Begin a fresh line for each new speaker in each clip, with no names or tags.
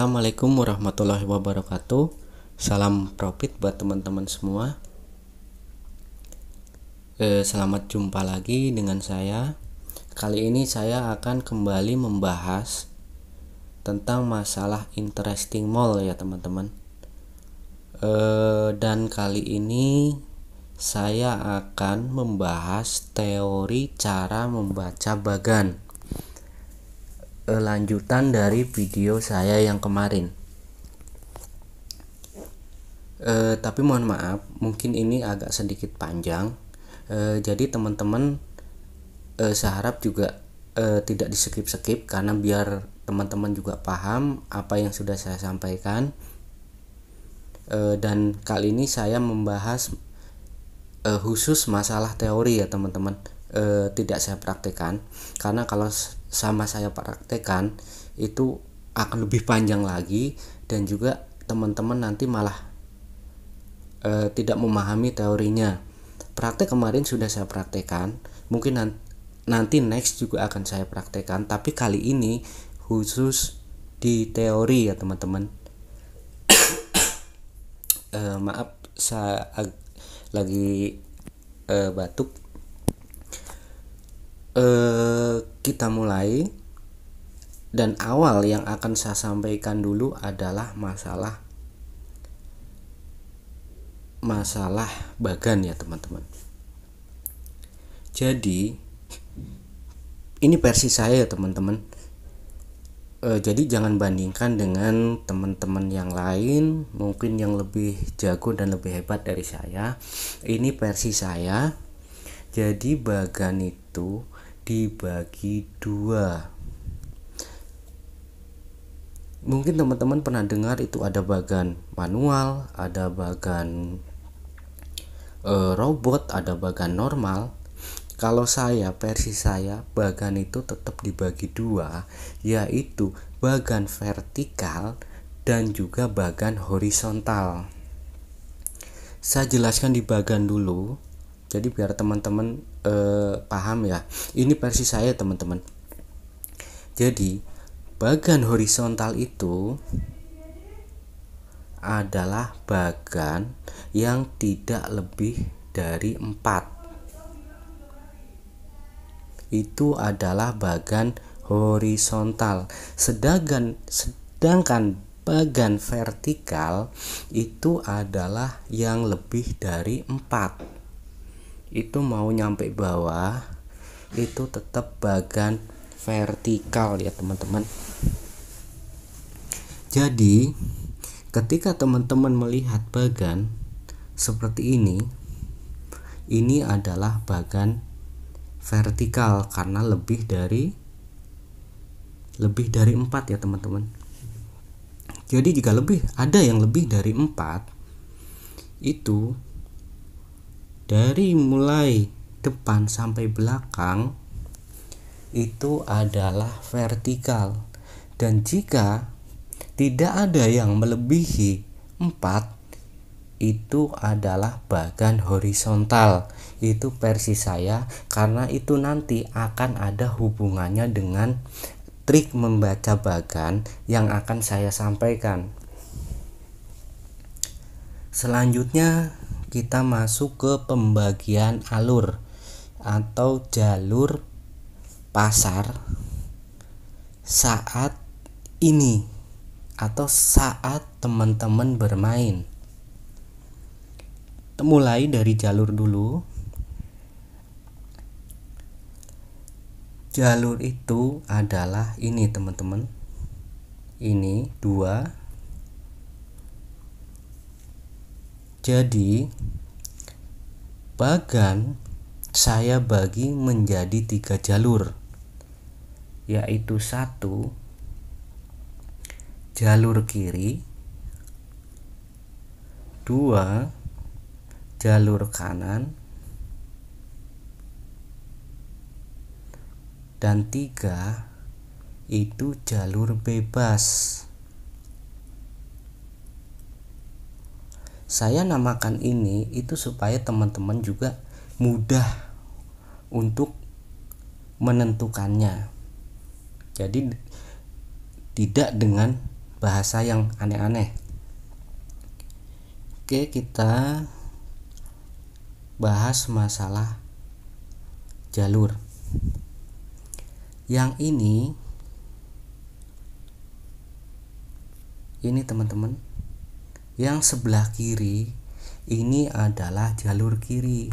Assalamualaikum warahmatullahi wabarakatuh. Salam profit buat teman-teman semua. Selamat jumpa lagi dengan saya. Kali ini saya akan kembali membahas tentang masalah interesting mall ya teman-teman. Dan kali ini saya akan membahas teori cara membaca bagan. Lanjutan dari video saya yang kemarin. Tapi mohon maaf, mungkin ini agak sedikit panjang. Jadi teman-teman saya harap juga tidak di skip karena biar teman-teman juga paham apa yang sudah saya sampaikan. Dan kali ini saya membahas khusus masalah teori ya teman-teman. Tidak saya praktekkan karena kalau sama saya praktekkan itu akan lebih panjang lagi dan juga teman-teman nanti malah tidak memahami teorinya. Praktek kemarin sudah saya praktekkan, mungkin nanti next juga akan saya praktekkan, tapi kali ini khusus di teori ya teman-teman. Maaf saya lagi batuk. Kita mulai, dan awal yang akan saya sampaikan dulu adalah masalah bagan ya teman-teman. Jadi ini versi saya ya teman-teman. Jadi jangan bandingkan dengan teman-teman yang lain, mungkin yang lebih jago dan lebih hebat dari saya. Ini versi saya. Jadi bagan itu dibagi dua. Mungkin teman-teman pernah dengar itu ada bagan manual, ada bagan robot, ada bagan normal. Kalau saya, versi saya, bagan itu tetap dibagi dua, yaitu bagan vertikal dan juga bagan horizontal. Saya jelaskan di bagan dulu, jadi biar teman-teman paham ya. Ini versi saya teman-teman. Jadi bagan horizontal itu adalah bagan yang tidak lebih dari 4. Itu adalah bagan horizontal. Sedangkan bagan vertikal itu adalah yang lebih dari 4. Itu mau nyampe bawah itu tetap bagan vertikal ya teman-teman. Jadi ketika teman-teman melihat bagan seperti ini adalah bagan vertikal karena lebih dari 4 ya teman-teman. Jadi jika ada yang lebih dari 4, itu dari mulai depan sampai belakang itu adalah vertikal. Dan jika tidak ada yang melebihi 4, itu adalah bagan horizontal. Itu versi saya, karena itu nanti akan ada hubungannya dengan trik membaca bagan yang akan saya sampaikan. Selanjutnya kita masuk ke pembagian alur atau jalur pasar saat ini atau saat teman-teman bermain. Mulai dari jalur dulu. Jalur itu adalah ini teman-teman. Ini 2. Jadi bagan saya bagi menjadi 3 jalur, yaitu 1 jalur kiri, 2 jalur kanan, dan 3 itu jalur bebas. Saya namakan ini itu supaya teman-teman juga mudah untuk menentukannya. Jadi tidak dengan bahasa yang aneh-aneh. Oke, kita bahas masalah jalur. Yang ini teman-teman, yang sebelah kiri ini adalah jalur kiri.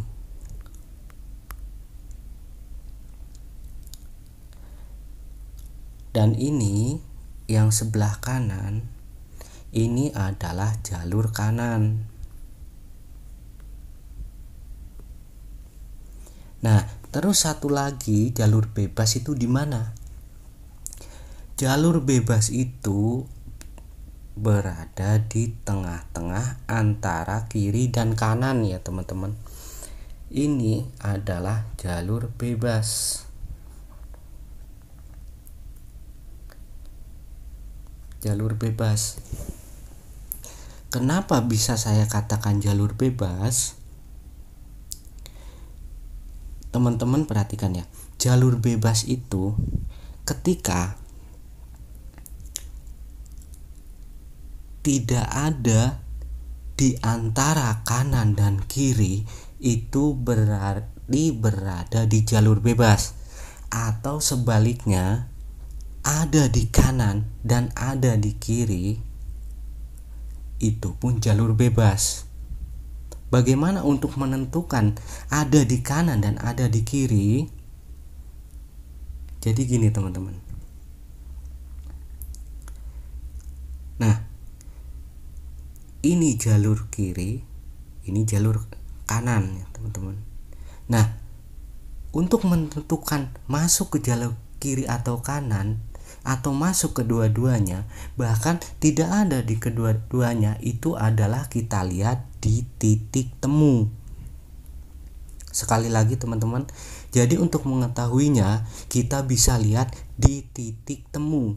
Dan ini yang sebelah kanan ini adalah jalur kanan. Nah, terus satu lagi jalur bebas itu di mana? Jalur bebas itu berada di tengah-tengah antara kiri dan kanan ya teman-teman. Ini adalah jalur bebas. Jalur bebas. Kenapa bisa saya katakan jalur bebas? Teman-teman perhatikan ya, jalur bebas itu ketika tidak ada di antara kanan dan kiri, itu berarti berada di jalur bebas. Atau sebaliknya, ada di kanan dan ada di kiri, itu pun jalur bebas. Bagaimana untuk menentukan ada di kanan dan ada di kiri? Jadi gini teman-teman. Nah, ini jalur kiri, ini jalur kanan ya teman-teman. Nah, untuk menentukan masuk ke jalur kiri atau kanan, atau masuk kedua-duanya, bahkan tidak ada di kedua-duanya, itu adalah kita lihat di titik temu. Sekali lagi teman-teman, jadi untuk mengetahuinya kita bisa lihat di titik temu.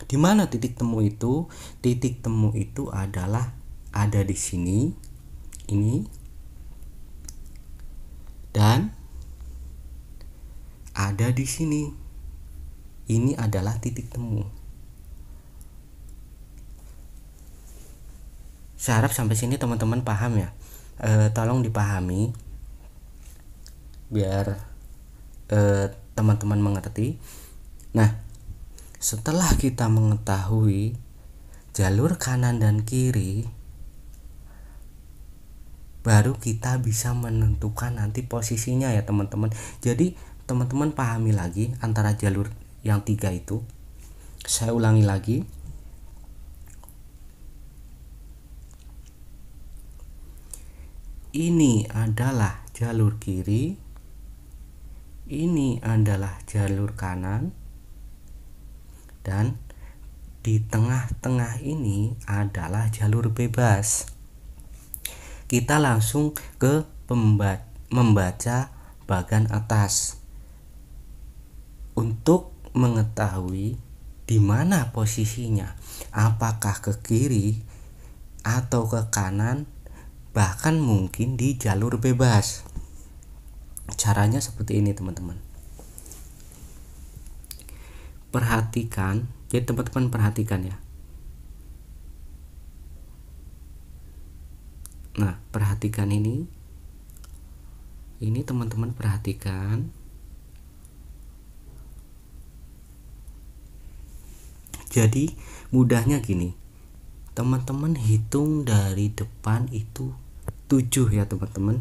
Di mana titik temu itu? Titik temu itu adalah ada di sini, ini, dan ada di sini. Ini adalah titik temu. Saya harap sampai sini teman-teman paham ya. Tolong dipahami biar teman-teman mengerti. Nah, setelah kita mengetahui jalur kanan dan kiri, baru kita bisa menentukan nanti posisinya ya teman-teman. Jadi teman-teman pahami lagi antara jalur yang 3 itu. Saya ulangi lagi. Ini adalah jalur kiri, ini adalah jalur kanan, dan di tengah-tengah ini adalah jalur bebas. Kita langsung ke membaca bagian atas untuk mengetahui di mana posisinya, apakah ke kiri atau ke kanan, bahkan mungkin di jalur bebas. Caranya seperti ini teman-teman. Perhatikan, jadi teman-teman perhatikan ya. Nah, perhatikan ini teman-teman perhatikan. Jadi mudahnya gini, teman-teman hitung dari depan itu 7 ya teman-teman.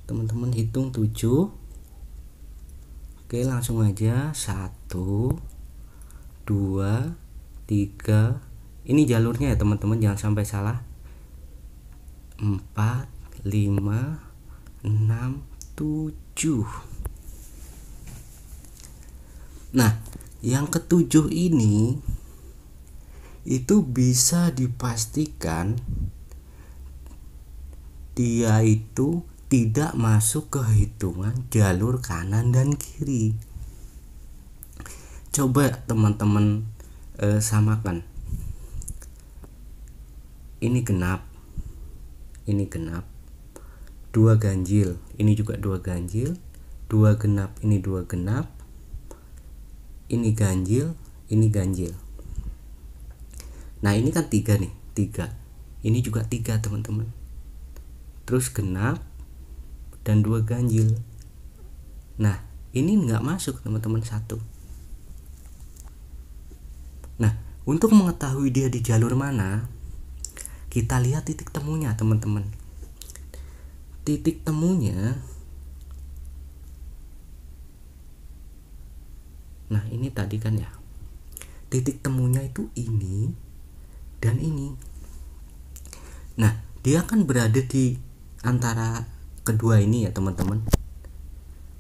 Teman-teman hitung 7. Oke, langsung aja. 1, 2, 3. Ini jalurnya ya teman-teman, jangan sampai salah. 4, 5, 6, 7. Nah, yang ketujuh ini itu bisa dipastikan dia itu tidak masuk ke hitungan jalur kanan dan kiri. Coba teman-teman samakan. Ini genap, ini genap, 2 ganjil, ini juga 2 ganjil, 2 genap, ini 2 genap, ini ganjil, ini ganjil. Nah ini kan 3 nih, 3. Ini juga 3 teman-teman. Terus genap dan 2 ganjil. Nah ini nggak masuk teman-teman, 1. Nah untuk mengetahui dia di jalur mana, kita lihat titik temunya teman-teman. Titik temunya, nah ini tadi kan ya, titik temunya itu ini dan ini. Nah dia kan berada di antara kedua ini ya teman-teman,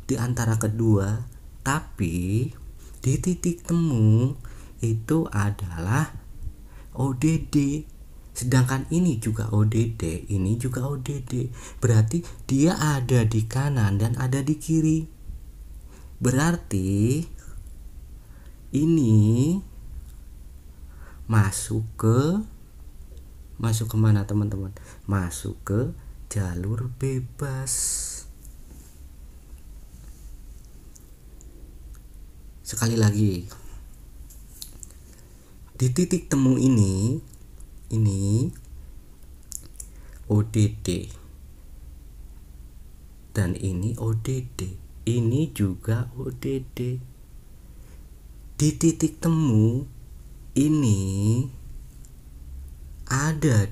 di antara kedua, tapi di titik temu itu adalah ODD, sedangkan ini juga ODD, ini juga ODD. Berarti dia ada di kanan dan ada di kiri. Berarti ini masuk ke mana teman-teman? Masuk ke jalur bebas. Sekali lagi, di titik temu ini ODD dan ini ODD, ini juga ODD. Di titik temu ini ada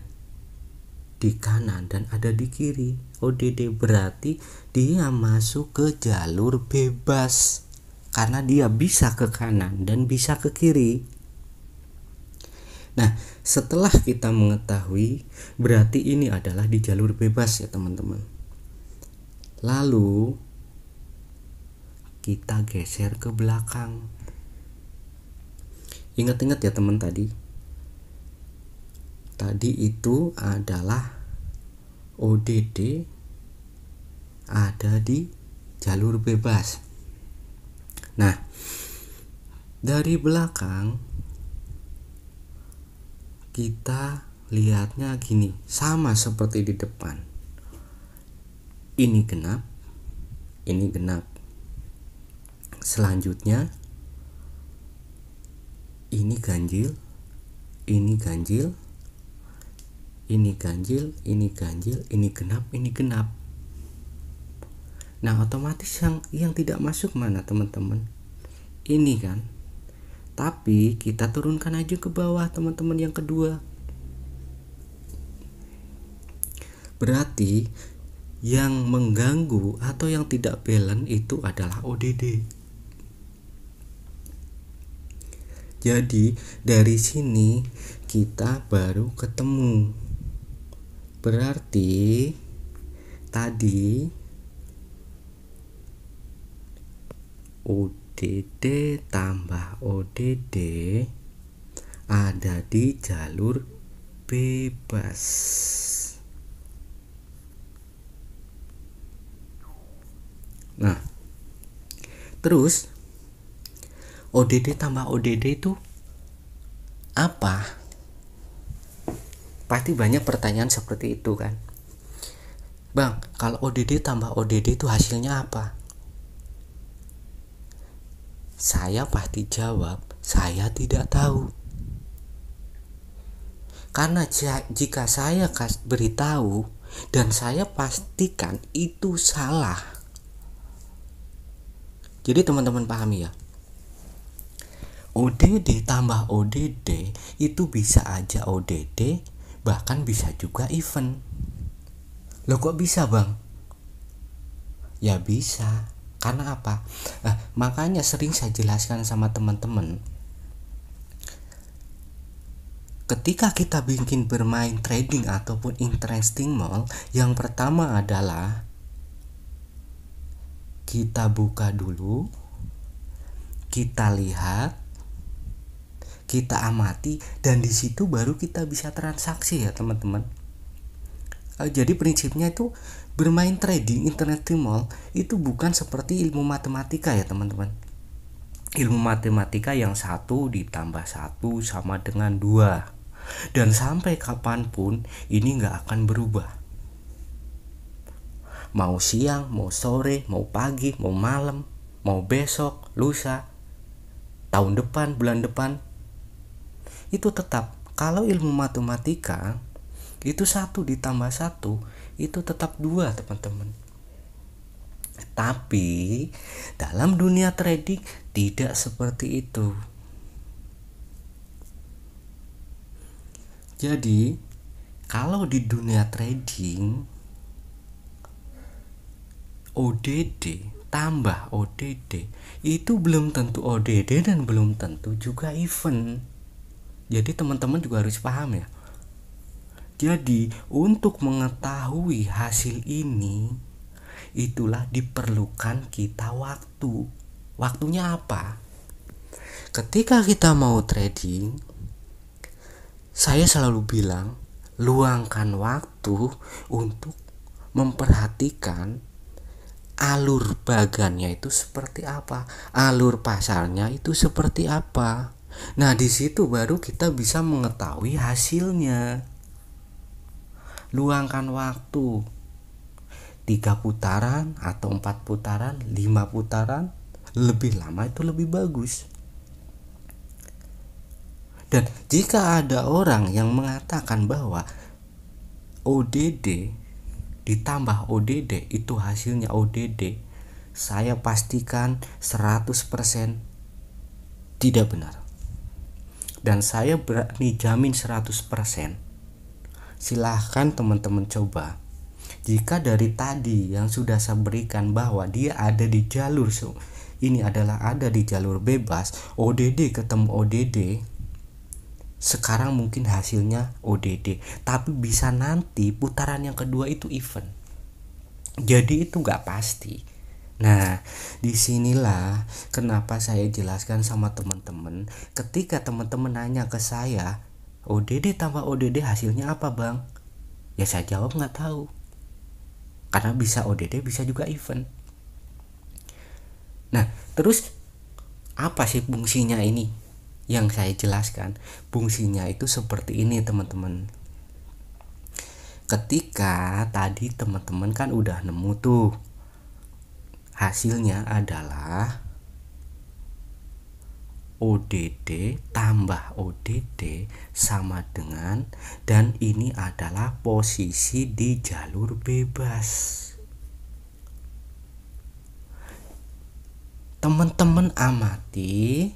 di kanan dan ada di kiri ODD, berarti dia masuk ke jalur bebas karena dia bisa ke kanan dan bisa ke kiri. Nah setelah kita mengetahui berarti ini adalah di jalur bebas ya teman-teman, lalu kita geser ke belakang. Ingat-ingat ya teman, tadi itu adalah ODD ada di jalur bebas. Nah dari belakang kita lihatnya gini, sama seperti di depan. Ini genap, ini genap. Selanjutnya ini ganjil, ini ganjil, ini ganjil, ini ganjil, ini genap, ini genap. Nah otomatis yang tidak masuk mana teman-teman? Ini kan. Tapi kita turunkan aja ke bawah teman-teman, yang kedua. Berarti yang mengganggu atau yang tidak balance itu adalah ODD. Jadi dari sini kita baru ketemu. Berarti tadi ODD tambah ODD ada di jalur bebas. Nah, terus ODD tambah ODD itu apa? Pasti banyak pertanyaan seperti itu kan. Bang, kalau ODD tambah ODD itu hasilnya apa? Saya pasti jawab, saya tidak tahu. Karena jika saya beritahu dan saya pastikan itu salah. Jadi teman-teman pahami ya. ODD tambah ODD itu bisa aja ODD, bahkan bisa juga even. Loh kok bisa bang? Ya bisa. Karena apa? Nah, makanya sering saya jelaskan sama teman-teman. Ketika kita bikin bermain trading ataupun interesting mall, yang pertama adalah kita buka dulu, kita lihat, kita amati, dan di situ baru kita bisa transaksi ya teman-teman. Jadi prinsipnya itu bermain trading interesting mall itu bukan seperti ilmu matematika ya teman-teman. Ilmu matematika yang 1 ditambah 1 sama dengan 2, dan sampai kapanpun ini gak akan berubah. Mau siang, mau sore, mau pagi, mau malam, mau besok, lusa, tahun depan, bulan depan, itu tetap. Kalau ilmu matematika itu 1 ditambah 1 itu tetap 2 teman-teman. Tapi dalam dunia trading tidak seperti itu. Jadi kalau di dunia trading ODD tambah ODD itu belum tentu ODD dan belum tentu juga event. Jadi teman-teman juga harus paham ya. Jadi untuk mengetahui hasil ini, itulah diperlukan kita waktu. Waktunya apa? Ketika kita mau trading, saya selalu bilang, luangkan waktu untuk memperhatikan alur bagannya itu seperti apa, alur pasarnya itu seperti apa. Nah, di situ baru kita bisa mengetahui hasilnya. Luangkan waktu 3 putaran atau 4 putaran, 5 putaran, lebih lama itu lebih bagus. Dan jika ada orang yang mengatakan bahwa ODD ditambah ODD itu hasilnya ODD, saya pastikan 100% tidak benar. Dan saya berani jamin 100%. Silahkan teman-teman coba. Jika dari tadi yang sudah saya berikan bahwa dia ada di jalur ini adalah ada di jalur bebas, ODD ketemu ODD, sekarang mungkin hasilnya ODD, tapi bisa nanti putaran yang kedua itu event. Jadi itu nggak pasti. Nah, disinilah kenapa saya jelaskan sama teman-teman. Ketika teman-teman nanya ke saya, ODD tambah ODD hasilnya apa bang? Ya saya jawab nggak tahu. Karena bisa ODD bisa juga event. Nah, terus apa sih fungsinya ini? Yang saya jelaskan, fungsinya itu seperti ini teman-teman. Ketika tadi teman-teman kan udah nemu tuh, hasilnya adalah ODD tambah ODD sama dengan, dan ini adalah posisi di jalur bebas. Teman-teman amati,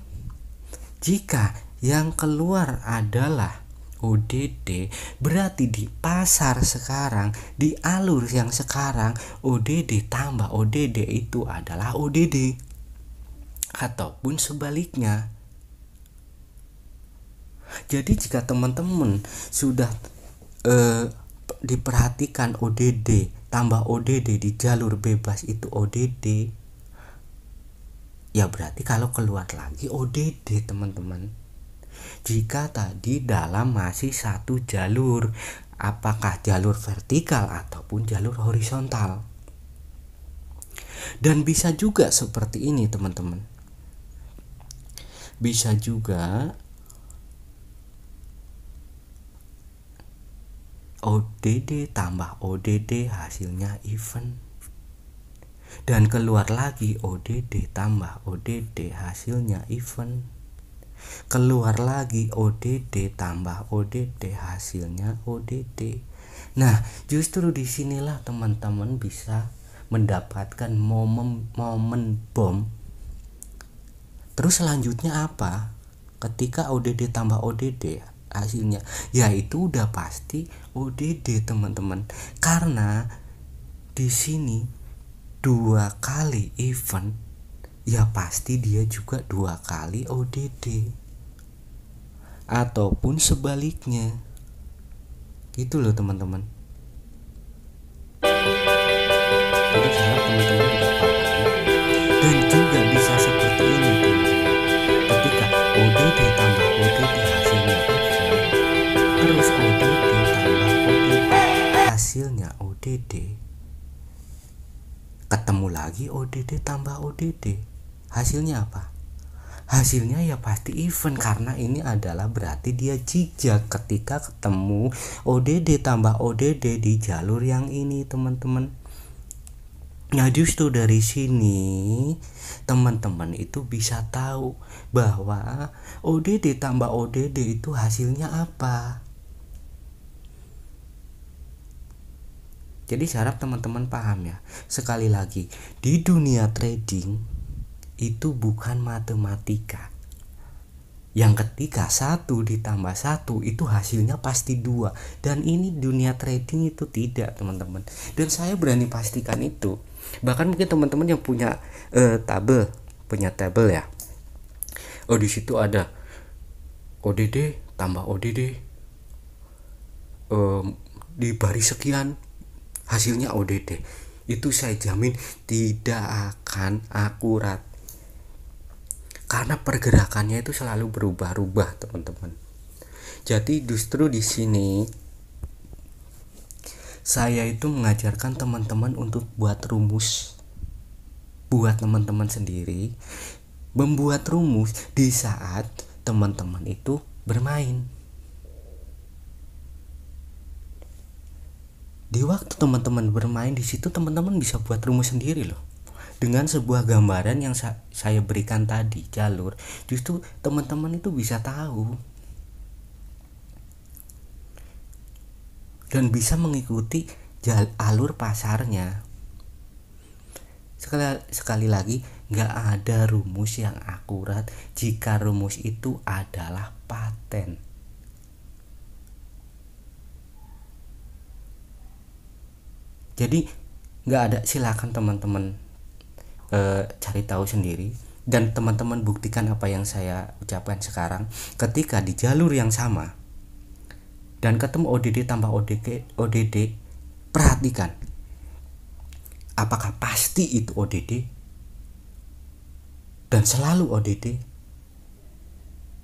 jika yang keluar adalah ODD, berarti di pasar sekarang, di alur yang sekarang, ODD tambah ODD itu adalah ODD. Ataupun sebaliknya. Jadi jika teman-teman sudah diperhatikan ODD tambah ODD di jalur bebas itu ODD, ya berarti kalau keluar lagi ODD teman-teman. Jika tadi dalam masih satu jalur, apakah jalur vertikal ataupun jalur horizontal. Dan bisa juga seperti ini teman-teman. Bisa juga ODD tambah ODD hasilnya event. Dan keluar lagi ODD tambah ODD hasilnya event. Keluar lagi ODD tambah ODD hasilnya ODD. Nah, justru disinilah teman-teman bisa mendapatkan momen bom. Terus selanjutnya apa? Ketika ODD tambah ODD hasilnya, yaitu udah pasti ODD teman-teman. Karena di sini 2 kali event, ya pasti dia juga 2 kali ODD. Ataupun sebaliknya. Gitu loh teman-teman. Jadi harap teman-teman juga paham. Dan juga bisa seperti ini teman-teman. Ketika ODD tambah ODD hasilnya event, terus ODD tambah ODD hasilnya ODD, ketemu lagi ODD tambah ODD, hasilnya apa? Hasilnya ya pasti event, karena ini adalah berarti dia zigzag ketika ketemu ODD tambah ODD di jalur yang ini teman-teman. Nah, justru dari sini teman-teman itu bisa tahu bahwa ODD tambah ODD itu hasilnya apa. Jadi saya harap teman-teman paham ya. Sekali lagi, di dunia trading itu bukan matematika yang ketika 1 ditambah 1 itu hasilnya pasti 2. Dan ini dunia trading itu tidak, teman-teman. Dan saya berani pastikan itu. Bahkan mungkin teman-teman yang punya tabel ya, oh di situ ada ODD tambah ODD, di baris sekian hasilnya ODD, itu saya jamin tidak akan akurat karena pergerakannya itu selalu berubah-ubah, teman-teman. Jadi justru di sini saya itu mengajarkan teman-teman untuk buat rumus, buat teman-teman sendiri membuat rumus di saat teman-teman itu bermain. Di waktu teman-teman bermain, di situ teman-teman bisa buat rumus sendiri loh. Dengan sebuah gambaran yang saya berikan tadi, jalur, justru teman-teman itu bisa tahu dan bisa mengikuti alur pasarnya. Sekali lagi, gak ada rumus yang akurat jika rumus itu adalah paten. Jadi gak ada, silakan teman-teman cari tahu sendiri dan teman-teman buktikan apa yang saya ucapkan sekarang. Ketika di jalur yang sama dan ketemu ODD tambah ODD, perhatikan apakah pasti itu ODD dan selalu ODD.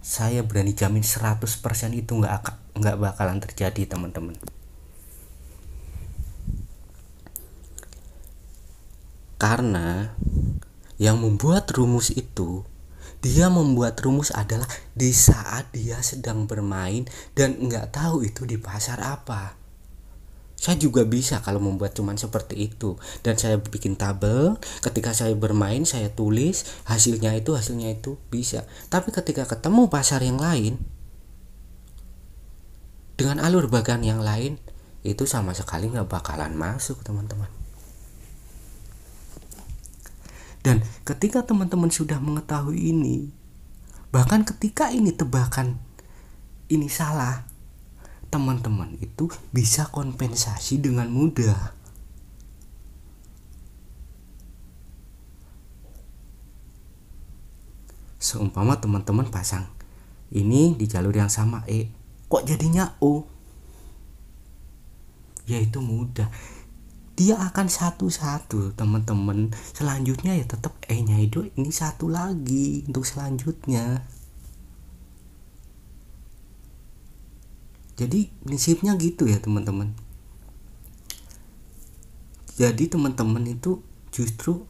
Saya berani jamin 100% itu nggak bakalan terjadi, teman-teman. Karena yang membuat rumus itu, dia membuat rumus adalah di saat dia sedang bermain dan nggak tahu itu di pasar apa. Saya juga bisa kalau membuat cuman seperti itu, dan saya bikin tabel. Ketika saya bermain saya tulis hasilnya itu bisa. Tapi ketika ketemu pasar yang lain dengan alur bagan yang lain, itu sama sekali nggak bakalan masuk, teman-teman. Dan ketika teman-teman sudah mengetahui ini, bahkan ketika ini tebakan ini salah, teman-teman itu bisa kompensasi dengan mudah. Seumpama teman-teman pasang ini di jalur yang sama kok jadinya O, yaitu mudah. Dia akan satu-satu, teman-teman. Selanjutnya ya tetap nya itu ini satu lagi untuk selanjutnya. Jadi prinsipnya gitu ya, teman-teman. Jadi teman-teman itu justru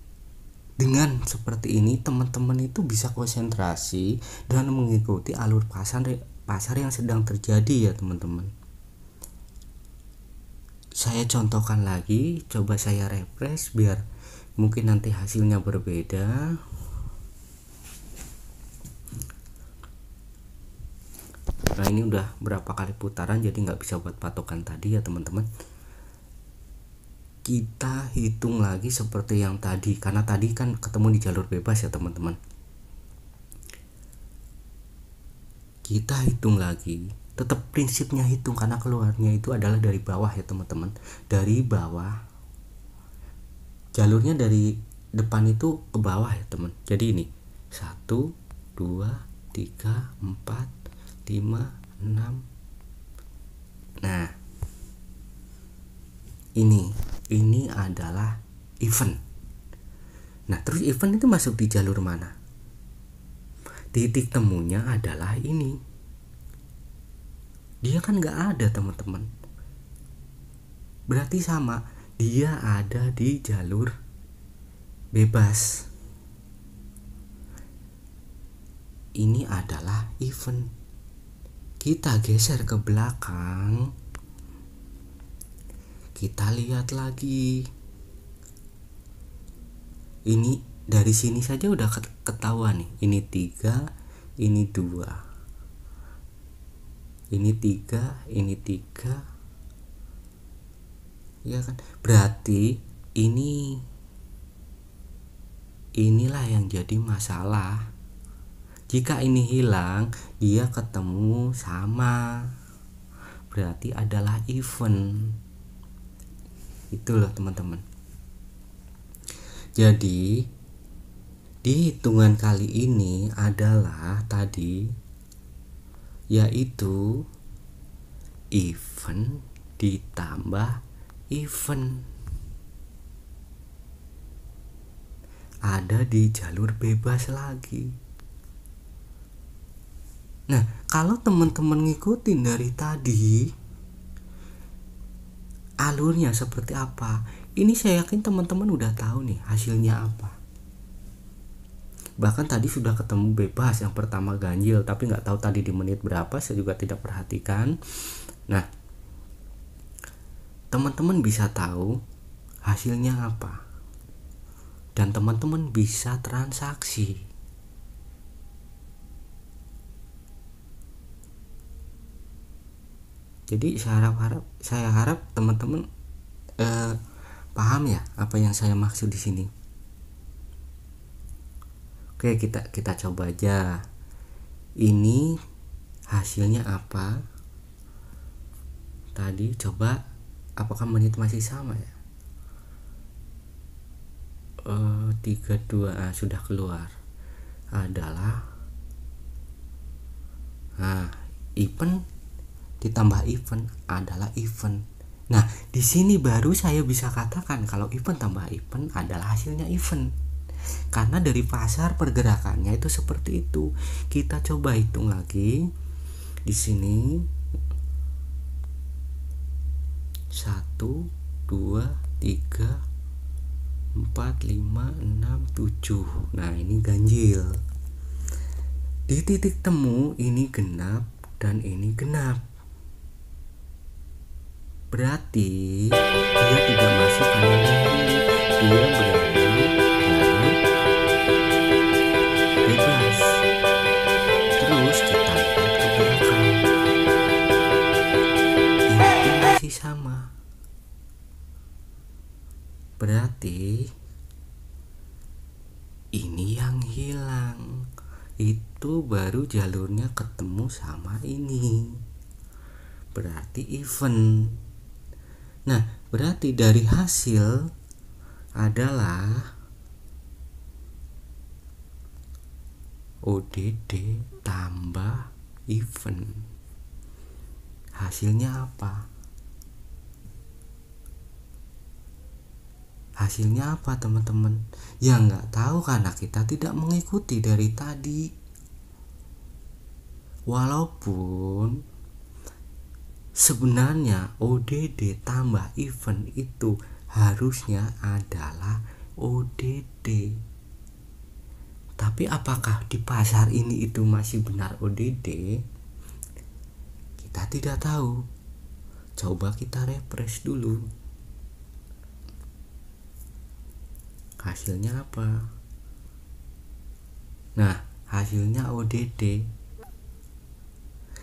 dengan seperti ini teman-teman itu bisa konsentrasi dan mengikuti alur pasar yang sedang terjadi ya, teman-teman. Saya contohkan lagi, coba saya refresh biar mungkin nanti hasilnya berbeda. Nah, ini udah berapa kali putaran jadi nggak bisa buat patokan tadi ya, teman-teman. Kita hitung lagi seperti yang tadi, karena tadi kan ketemu di jalur bebas ya, teman-teman. Kita hitung lagi, tetap prinsipnya hitung karena keluarnya itu adalah dari bawah ya, teman-teman. Dari bawah, jalurnya dari depan itu ke bawah ya, teman. Jadi ini 1, 2, 3, 4, 5, 6. Nah, ini adalah event. Nah, terus event itu masuk di jalur mana? Titik temunya adalah ini. Dia kan nggak ada, teman-teman. Berarti sama, dia ada di jalur bebas. Ini adalah event. Kita geser ke belakang. Kita lihat lagi. Ini dari sini saja udah ketahuan nih, ini 3, ini 2, ini 3, ini 3, ya kan? Berarti inilah yang jadi masalah. Jika ini hilang, dia ketemu sama, berarti adalah even. Itu loh teman-teman. Jadi di hitungan kali ini adalah tadi, yaitu even ditambah even. Ada di jalur bebas lagi. Nah, kalau teman-teman ngikutin dari tadi alurnya seperti apa, ini saya yakin teman-teman udah tahu nih hasilnya apa. Bahkan tadi sudah ketemu bebas, yang pertama ganjil, tapi nggak tahu tadi di menit berapa, saya juga tidak perhatikan. Nah, teman-teman bisa tahu hasilnya apa, dan teman-teman bisa transaksi. Jadi saya harap teman-teman paham ya apa yang saya maksud di sini. Oke, kita coba aja. Ini hasilnya apa? Tadi coba, apakah menit masih sama ya? 32 sudah keluar. Adalah event ditambah event adalah event. Nah, di sini baru saya bisa katakan kalau event tambah event adalah hasilnya event. Karena dari pasar pergerakannya itu seperti itu. Kita coba hitung lagi. Di sini 1 2 3 4 5 6 7. Nah, ini ganjil. Di titik temu ini genap dan ini genap. Berarti dia tidak masuk kanan kiri, dia berada di jalur bebas. Terus kita lihat ke belakang, ini masih sama. Berarti ini yang hilang, itu baru jalurnya ketemu sama ini, berarti even. Nah, berarti dari hasil adalah ODD tambah even. Hasilnya apa? Hasilnya apa teman-teman? Ya nggak tahu karena kita tidak mengikuti dari tadi. Walaupun sebenarnya ODD tambah event itu harusnya adalah ODD. Tapi apakah di pasar ini itu masih benar ODD? Kita tidak tahu. Coba kita refresh dulu. Hasilnya apa? Nah, hasilnya ODD.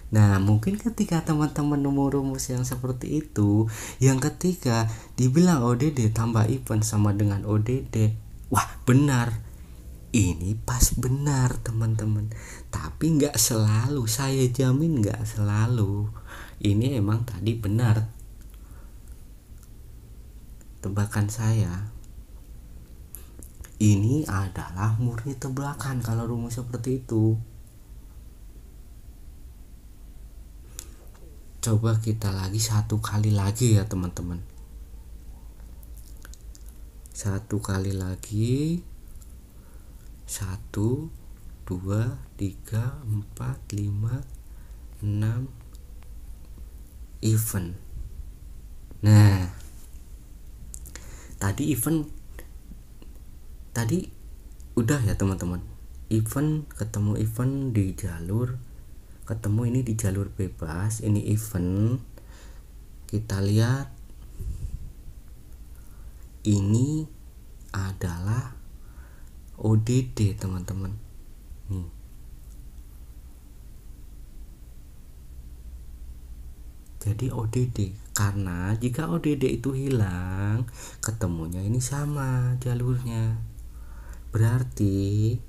Nah, mungkin ketika teman-teman nemu rumus yang seperti itu, yang ketiga dibilang ODD tambah event sama dengan ODD, wah benar, ini pas benar teman-teman. Tapi nggak selalu, saya jamin nggak selalu. Ini emang tadi benar tebakan saya. Ini adalah murni tebakan kalau rumus seperti itu. Coba kita satu kali lagi ya teman-teman. Satu kali lagi. 1 2 3 4 5 6 event. Nah, tadi event tadi udah ya teman-teman. Event ketemu event di jalur, ketemu ini di jalur bebas, ini event. Kita lihat ini adalah ODD teman-teman. Nih. Jadi ODD, karena jika ODD itu hilang, ketemunya ini sama jalurnya. Berarti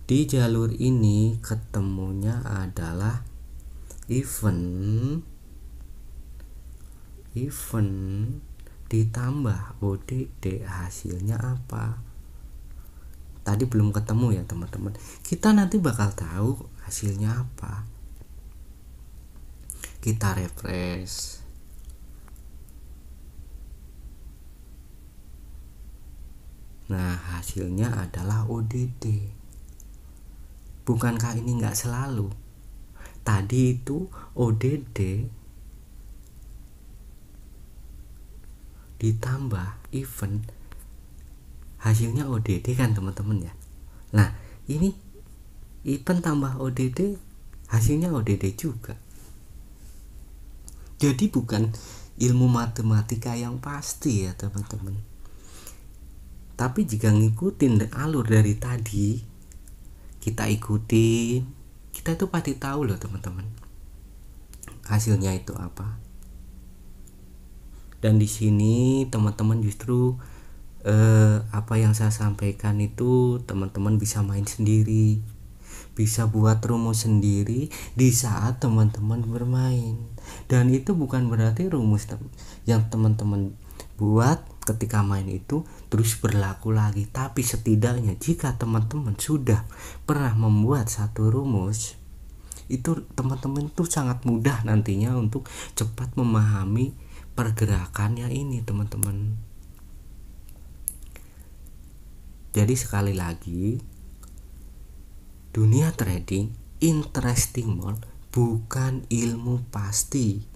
di jalur ini ketemunya adalah event ditambah ODD, hasilnya apa? Tadi belum ketemu ya teman-teman. Kita nanti bakal tahu hasilnya apa. Kita refresh. Nah, hasilnya adalah ODD. Bukankah ini nggak selalu? Tadi itu ODD ditambah event, hasilnya ODD kan teman-teman ya. Nah, ini event tambah ODD, hasilnya ODD juga. Jadi bukan ilmu matematika yang pasti ya teman-teman. Tapi jika ngikutin alur dari tadi, kita ikutin, kita itu pasti tahu loh teman-teman, hasilnya itu apa. Dan di sini teman-teman justru apa yang saya sampaikan itu teman-teman bisa main sendiri, bisa buat rumus sendiri di saat teman-teman bermain. Dan itu bukan berarti rumus yang teman-teman buat ketika main itu terus berlaku lagi, tapi setidaknya jika teman-teman sudah pernah membuat satu rumus, itu teman-teman itu sangat mudah nantinya untuk cepat memahami pergerakannya ini teman-teman. Jadi sekali lagi, dunia trading interesting mall bukan ilmu pasti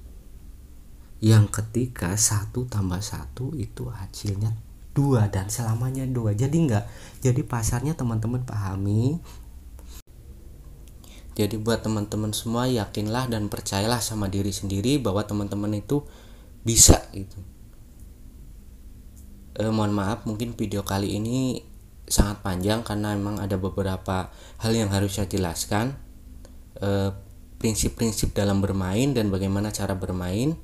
yang ketika 1 tambah 1 itu hasilnya 2 dan selamanya 2. Jadi pasarnya teman-teman pahami. Jadi buat teman-teman semua, yakinlah dan percayalah sama diri sendiri bahwa teman-teman itu bisa gitu. Mohon maaf mungkin video kali ini sangat panjang karena memang ada beberapa hal yang harus saya jelaskan, prinsip-prinsip dalam bermain dan bagaimana cara bermain.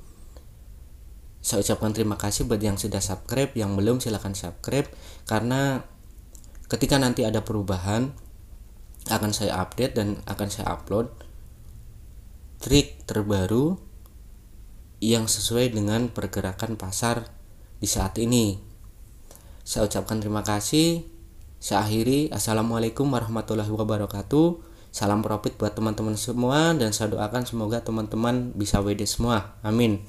Saya ucapkan terima kasih buat yang sudah subscribe, yang belum silahkan subscribe, karena ketika nanti ada perubahan akan saya update dan akan saya upload trik terbaru yang sesuai dengan pergerakan pasar di saat ini. Saya ucapkan terima kasih. Saya akhiri. Assalamualaikum warahmatullahi wabarakatuh. Salam profit buat teman-teman semua, dan saya doakan semoga teman-teman bisa WD semua. Amin.